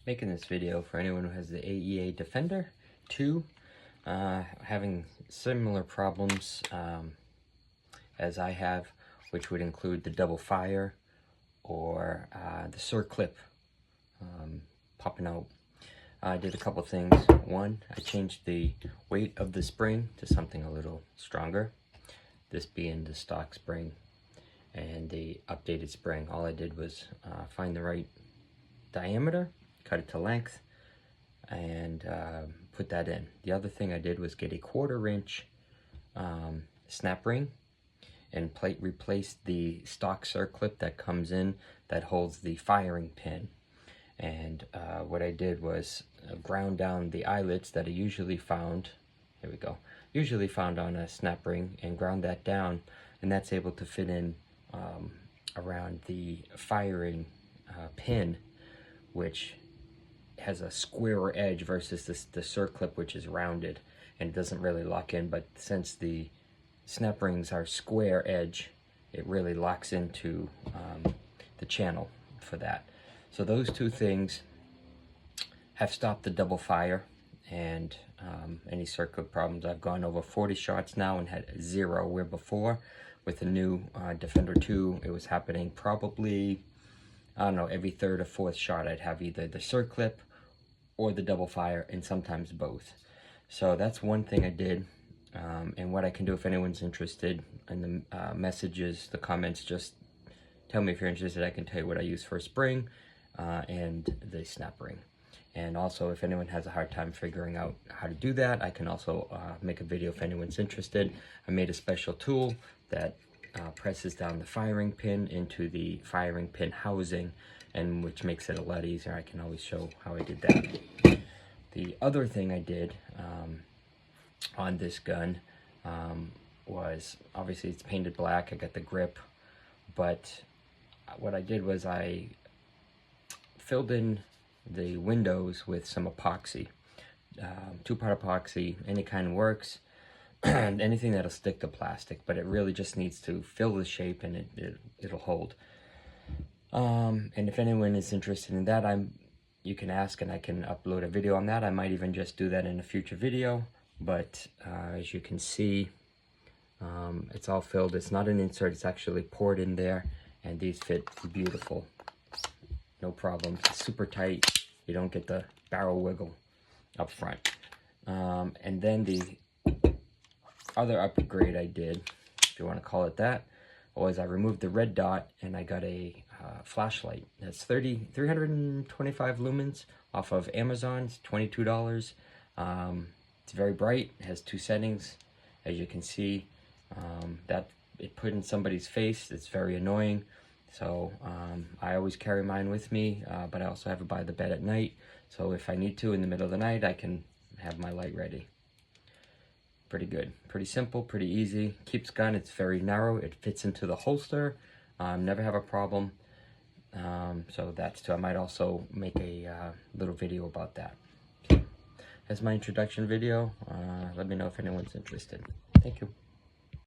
Making this video for anyone who has the AEA Defender 2, having similar problems as I have, which would include the double fire or the circlip popping out. I did a couple things. One, I changed the weight of the spring to something a little stronger, this being the stock spring and the updated spring. All I did was find the right diameter, cut it to length, and put that in. The other thing I did was get a 1/4 inch snap ring and replace the stock circlip that comes in that holds the firing pin. And what I did was ground down the eyelets that are usually found, there we go, usually found on a snap ring, and ground that down, and that's able to fit in around the firing pin, which has a squarer edge versus the circlip, which is rounded and it doesn't really lock in. But since the snap rings are square edge, it really locks into the channel for that. So those two things have stopped the double fire and any circlip problems. I've gone over 40 shots now and had 0, where before with the new Defender 2 it was happening probably, I don't know, every 3rd or 4th shot I'd have either the circlip or the double fire, and sometimes both. So that's one thing I did, and what I can do if anyone's interested in the messages, the comments, just tell me if you're interested. I can tell you what I use for a spring and the snap ring. And also, if anyone has a hard time figuring out how to do that, I can also make a video if anyone's interested. I made a special tool that presses down the firing pin into the firing pin housing, and which makes it a lot easier. I can always show how I did that. The other thing I did on this gun was, obviously it's painted black, I got the grip, but what I did was I filled in the windows with some epoxy, 2-part epoxy. Any kind works, anything that'll stick to plastic, but it really just needs to fill the shape and it'll hold. And if anyone is interested in that, you can ask and I can upload a video on that. I might even just do that in a future video, but as you can see, it's all filled. It's not an insert, it's actually poured in there, and these fit beautiful. No problem. It's super tight. You don't get the barrel wiggle up front. And then the other upgrade I did, if you want to call it that, was I removed the red dot and I got a flashlight. That's 325 lumens off of Amazon. It's $22. It's very bright. It has 2 settings. As you can see, that it put in somebody's face. It's very annoying. So I always carry mine with me, but I also have it by the bed at night. So if I need to in the middle of the night, I can have my light ready. Pretty good, pretty simple, pretty easy. Keeps gun, it's very narrow. It fits into the holster. Never have a problem. So that's too. I might also make a little video about that. So, that's my introduction video. Let me know if anyone's interested. Thank you.